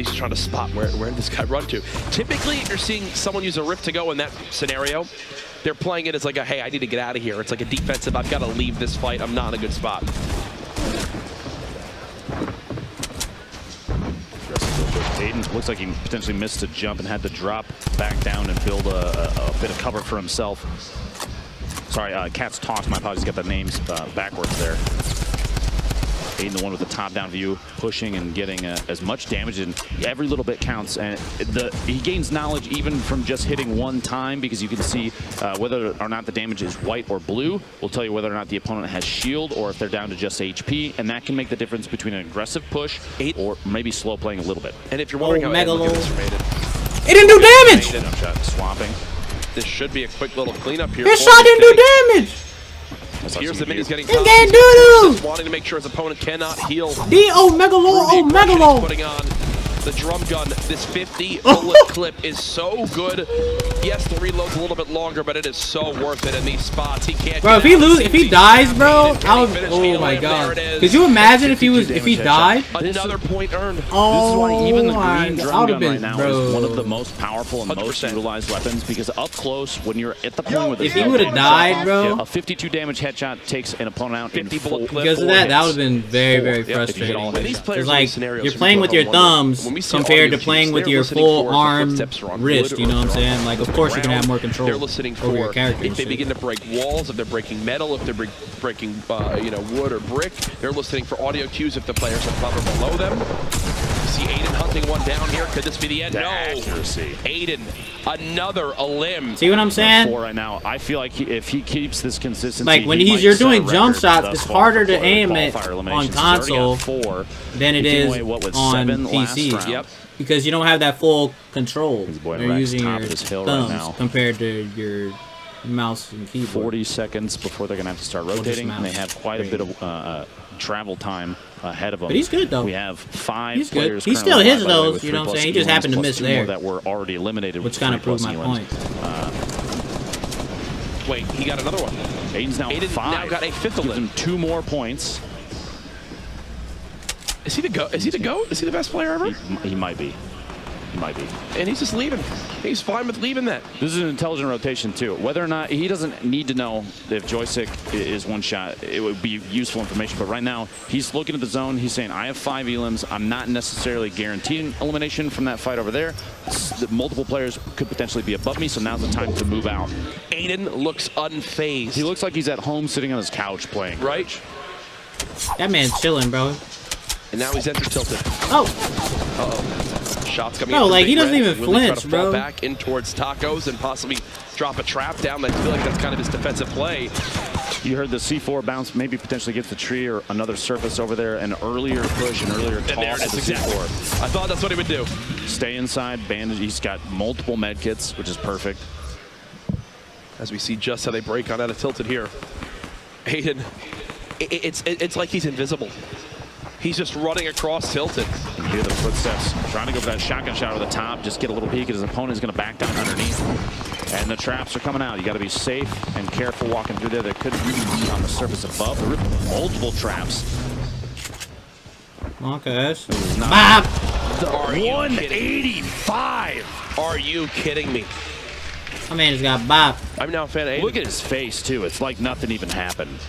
he's trying to spot where did this guy run to. Typically, you're seeing someone use a rift to go in that scenario. They're playing it as like a, hey, I need to get out of here. It's like a defensive, I've got to leave this fight. I'm not in a good spot. Aydan looks like he potentially missed a jump and had to drop back down and build a bit of cover for himself. Sorry, Cat's Talks, my apologies, got the names backwards there. Aydan, the one with the top-down view, pushing and getting as much damage, and every little bit counts. And he gains knowledge even from just hitting one time, because you can see whether or not the damage is white or blue will tell you whether or not the opponent has shield or if they're down to just HP, and that can make the difference between an aggressive push or maybe slow playing a little bit. And if you're wondering how it didn't do damage! Shot, swapping. This should be a quick little cleanup here. His shot didn't do damage! Here's the minions getting just wanting to make sure his opponent cannot heal. Megalo! Putting on the drum gun. This 50 bullet clip is so good. Yes, the reload's a little bit longer, but it is so worth it in these spots. He can't. Bro, if he dies, bro, oh my god. Could you imagine if he died? Another point earned. Oh, this is why even the green drum gun been, right now is one of the most powerful and 100%. Most utilized weapons, because up close, when you're at the point where if he would have died, bro, a 52 damage headshot takes an opponent out 50 bullet clip. Because of that, that would have been very frustrating. It's like you're playing with your thumbs compared to playing with your full arm wrist. You know what I'm saying? Like, of course, you're gonna have more control. They're listening for your character. If they begin to break walls, if they're breaking metal, if they're breaking you know, wood or brick. They're listening for audio cues if the players are covered below them. You see Aydan hunting one down here. Could this be the end? No. Accuracy. Aydan, another a limb. See what I'm saying? Right now, I feel like if he keeps this consistency, like when you're doing jump shots, it's harder to aim it on console than it is on PC. Yep. Because you don't have that full control. You're using your thumbs right compared to your mouse and keyboard. 40 seconds before they're going to have to start rotating, and they have quite a bit of travel time ahead of them. But he's good, though. We have 5 players. He still hits those, you know what I'm saying? He just happened to miss there. That were already eliminated. Which kind of proved my point. Wait, he got another one. Aydan's now 5. Now got a 5th of them. 2 more points. Is he the GOAT? Is he the GOAT? Is he the best player ever? He might be. He might be. And he's just leaving. He's fine with leaving that. This is an intelligent rotation, too. Whether or not he doesn't need to know if joystick is one shot, it would be useful information. But right now, he's looking at the zone. He's saying, I have 5 elims. I'm not necessarily guaranteeing elimination from that fight over there. Multiple players could potentially be above me, so now's the time to move out. Aydan looks unfazed. He looks like he's at home sitting on his couch playing. Right? That man's chilling, bro. And now he's enter tilted. Oh. Uh-oh. Shots coming in. No, like, he doesn't red. even flinch, bro. Fall back in towards tacos and possibly drop a trap down. I feel like that's kind of his defensive play. You heard the C4 bounce, maybe potentially gets the tree or another surface over there. An earlier push, an earlier toss. And there it is, exactly. I thought that's what he would do. Stay inside, bandage. He's got multiple med kits, which is perfect. As we see just how they break on out of tilted here. Aydan, it's like he's invisible. He's just running across tilted. You hear the footsteps, trying to go for that shotgun shot over the top, just get a little peek at his opponent is going to back down underneath. And the traps are coming out. You got to be safe and careful walking through there. They could be on the surface above. There are multiple traps. Okay. Are you 185. Are you kidding me? My man just got bopped. I'm now a fan of Aydan. Look at his face, too. It's like nothing even happened.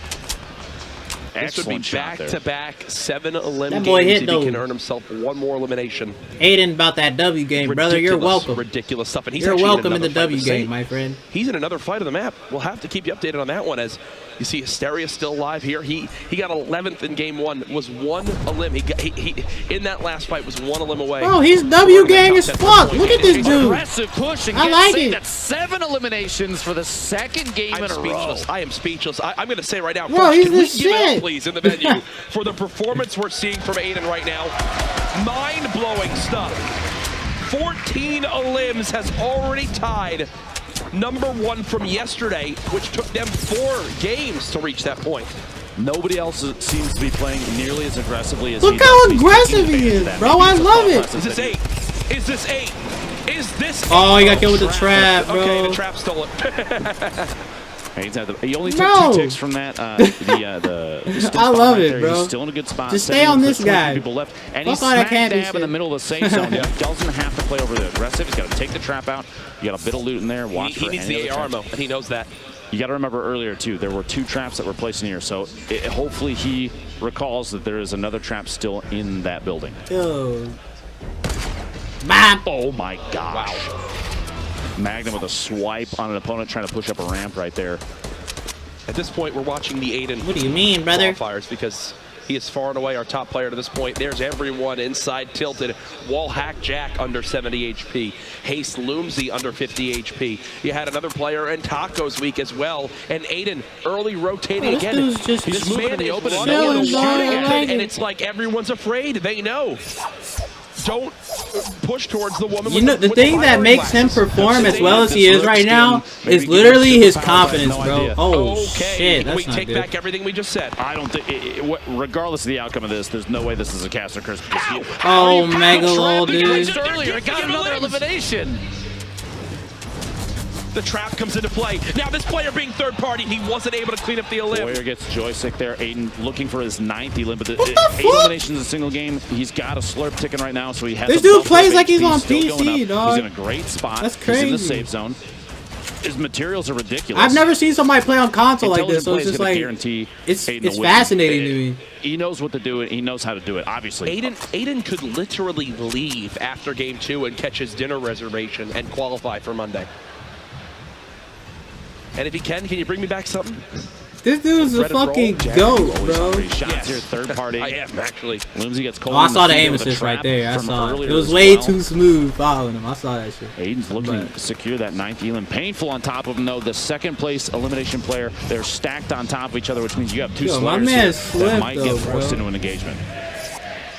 This would be back-to-back 7 elim that boy games hit if he can earn himself 1 more elimination. Aydan about that W game, brother. You're welcome. Ridiculous stuff. And he's You're welcome in the W game, my friend. He's in another fight of the map. We'll have to keep you updated on that one. As you see, Hysteria still alive here. He got 11th in game 1. Was 1 elim. He in that last fight was 1 elim away. Oh, he's W gang as fuck. Look at this dude. Aggressive push and I like it. That's 7 eliminations for the 2nd game in a row. I am speechless. I'm going to say right now, bro, he's can the we shit. Give it up, please, in the venue for the performance we're seeing from Aydan right now. Mind-blowing stuff. 14 elims has already tied #1 from yesterday, which took them 4 games to reach that point. Nobody else seems to be playing nearly as aggressively as Look how aggressive he is, bro. I love it. Is this 8? Is this 8? Is this 8? Oh, he got killed with the trap, bro. Okay, the trap stole it. He only took 2 ticks from that. I love it, bro. He's still in a good spot. Just stay on this guy. People left, and he's smack dab in the middle of the safe zone. He doesn't have to play over the aggressive. He's got to take the trap out. You got a bit of loot in there. Watch he needs the AR, and he knows that. You got to remember earlier, too, there were 2 traps that were placed in here. So hopefully he recalls that there is another trap still in that building. Yo. Oh, my gosh. Wow. Magnum with a swipe on an opponent trying to push up a ramp right there. At this point, we're watching the Aydan. What do you mean, brother? Qualifiers because he is far and away our top player to this point. There's everyone inside tilted. Wallhack Jack under 70 HP. Haste Loomsy under 50 HP. You had another player in Tacos week as well. And Aydan early rotating again. He's moving in the open and and it's like everyone's afraid. They know. Don't push towards the woman. You know, the thing that makes him perform as well as he is right now is literally his confidence, bro. Oh, shit, that's we take back everything we just said. I don't think, regardless of the outcome of this, there's no way this is a caster curse. Oh, Megalol, dude. Earlier, got another elimination. The trap comes into play. Now this player being third party, he wasn't able to clean up the elim. Boyer gets joystick there. Aydan looking for his 9th elim, but 8 eliminations in a single game. He's got a slurp ticking right now, so he has. This dude plays like he's on PC, dog. He's in a great spot. That's crazy. He's in the safe zone. His materials are ridiculous. I've never seen somebody play on console like this, so it's just like it's fascinating to me. He knows what to do, and he knows how to do it. Obviously, Aydan could literally leave after game 2 and catch his dinner reservation and qualify for Monday. And if he can you bring me back something? This dude's a fucking goat, bro. Shots here, third party. I am, actually. Loomsy gets cold. Oh, I saw the aim assist right there. I saw it. It was way too smooth following him. I saw that shit. Aydan's looking to secure that 9th elim. Painful on top of him, though. The 2nd place elimination player, they're stacked on top of each other, which means you have 2 slurs that might get forced into an engagement.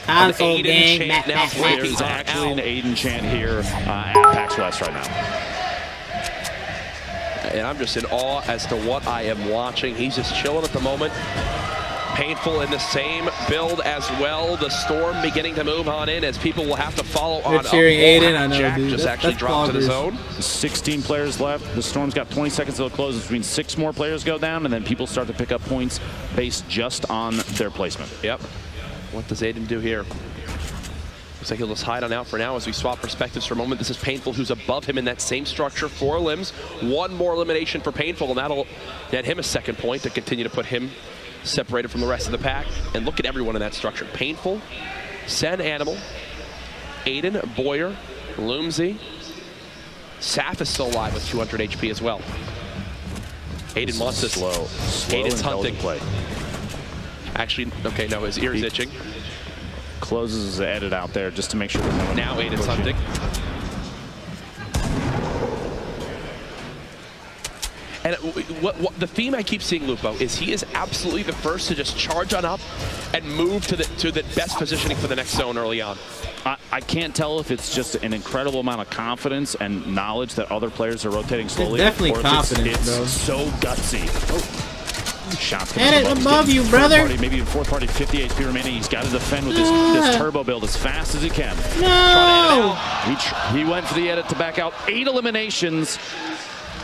Console gang. There's actually an Aydan chant here at PAX West right now. And I'm just in awe as to what I am watching. He's just chilling at the moment. Painful in the same build as well. The storm beginning to move on in as people will have to follow on. Cheering Aydan, I know, Jack dude. just actually dropped to the zone. 16 players left. The storm's got 20 seconds till it closes. Which means 6 more players go down, and then people start to pick up points based just on their placement. Yep. What does Aydan do here? Looks like he'll just hide on out for now as we swap perspectives for a moment. This is Painful, who's above him in that same structure. 4 limbs, 1 more elimination for Painful, and that'll get him a 2nd point to continue to put him separated from the rest of the pack. And look at everyone in that structure. Painful, Sen Animal, Aydan, Boyer, Loomsy. Saf is still alive with 200 HP as well. Aydan wants this. Slow Aydan's hunting. Play. Actually, okay, no, his ear is itching. Closes his edit out there just to make sure that no one. Now Aydan's hunting. And what the theme I keep seeing, Lupo, is he is absolutely the first to just charge on up and move to the best positioning for the next zone early on. I can't tell if it's just an incredible amount of confidence and knowledge that other players are rotating slowly. It's definitely confidence, bro. It's so gutsy. Oh. Shot Hit it above you, brother. Party, maybe in 4th party, 50 HP remaining. He's got to defend with this turbo build as fast as he can. No! He went for the edit to back out. 8 eliminations.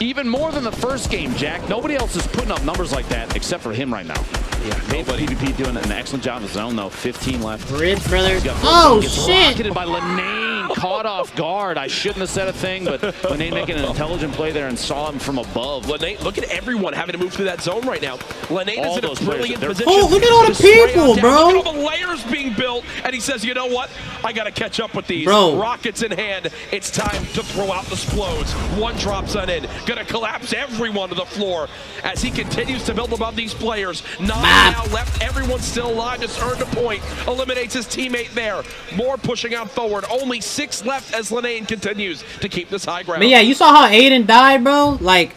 Even more than the first game, Jack. Nobody else is putting up numbers like that except for him right now. Yeah, nobody. PvP doing an excellent job in the zone, though. 15 left. Bridge, brother. Oh, shit. Rocketed by Lenane, caught off guard. I shouldn't have said a thing, but Lenane making an intelligent play there and saw him from above. Lenane, look at everyone having to move through that zone right now. Lenane is in a brilliant position. Oh, look at all the people, bro. Look at all the layers being built, and he says, you know what? I got to catch up with these. Bro. Rockets in hand. It's time to throw out the explodes. 1 drops on in. Gonna collapse everyone to the floor as he continues to build above these players. 9 now left. Everyone's still alive. Just earned a point. Eliminates his teammate there. More pushing out forward. Only 6 left as Lenane continues to keep this high ground. But yeah, you saw how Aydan died, bro? Like,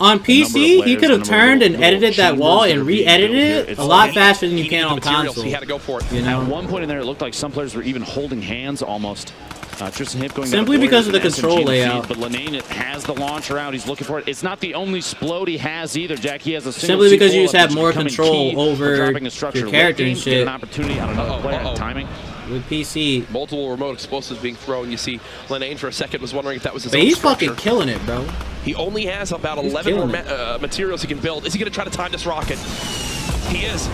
on PC, he could have turned and edited that wall and re-edited it a lot faster than you can on console. He had to go for it. You know? At one point in there, it looked like some players were even holding hands almost. Tristan Hip going simply because of the control layout. But Lenane has the launcher out. He's looking for it. It's not the only explode he has either, Jack. He has a simply because you just have more control over your character and shit. An opportunity on another player. Timing. with PC. Multiple remote explosives being thrown. You see, Lenane for a second was wondering if that was his But own he's structure. fucking killing it, bro. He only has about He's 11 more killing it. materials he can build. Is he going to try to time this rocket? He is.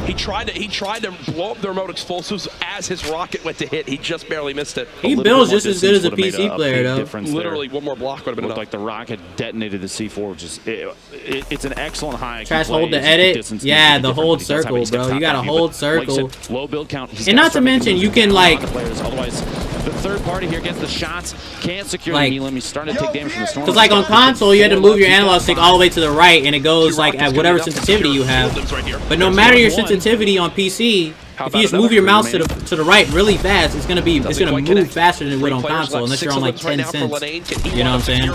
He tried to blow up the remote explosives as his rocket went to hit. He just barely missed it. He builds just as good as a PC player, though. Literally, one more block would have been Looked enough. like the rocket detonated the C4, which is it's an excellent high. Tries to hold the edit. Yeah, the hold circle, bro. You got to hold circle. Like low build count. And not to mention, you can like. Otherwise, the third party here gets the shots. Can't secure Like, the Elam. He's starting to take damage from the storm. Because like on console, you had to move your analog stick all the way to the right, and it goes like at whatever sensitivity you have. But no matter your sensitivity on PC, if you just move your mouse to the right really fast, it's gonna move faster than it would on console, unless you're on like 10 cents. You know what I'm saying?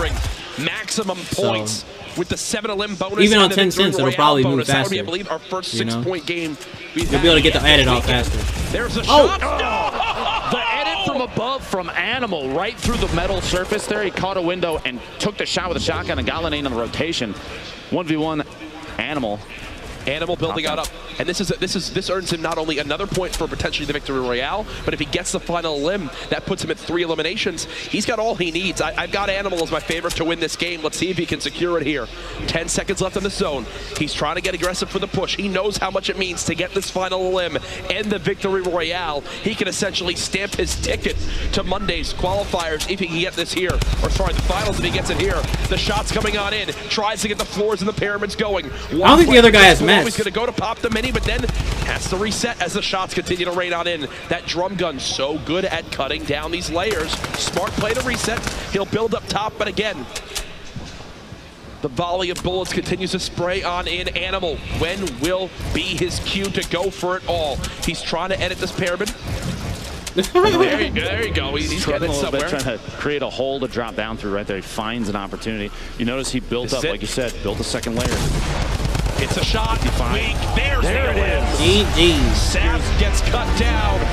Maximum points with the 7 limb bonus. Even on and the 10 cents, it'll Royale probably move bonus. That would faster. be, I believe, our first You know? 6-point game. You'll be able to get the edit off faster. There's a Oh! shot. The edit from above from Animal right through the metal surface there. He caught a window and took the shot with a shotgun and got Lenane on the rotation. 1v1 Animal. Animal building out up, and this earns him not only another point for potentially the victory royale, but if he gets the final limb, that puts him at 3 eliminations. He's got all he needs. I've got Animal as my favorite to win this game. Let's see if he can secure it here. 10 seconds left in the zone. He's trying to get aggressive for the push. He knows how much it means to get this final limb and the victory royale. He can essentially stamp his ticket to Monday's qualifiers if he can get this here, or sorry, the finals if he gets it here. The shot's coming on in. Tries to get the floors and the pyramids going. I don't think the other guy has He's going to go to pop the mini, but then has to reset as the shots continue to rain on in. That drum gun so good at cutting down these layers. Smart play to reset. He'll build up top, but again, the volley of bullets continues to spray on in. Animal, when will be his cue to go for it all? He's trying to edit this pyramid. There you go. He's getting it somewhere. Trying to create a hole to drop down through right there. He finds an opportunity. You notice he built up, like you said, built a second layer. It's a shot. Weak. There's There the it limb. GG. Sav gets cut down.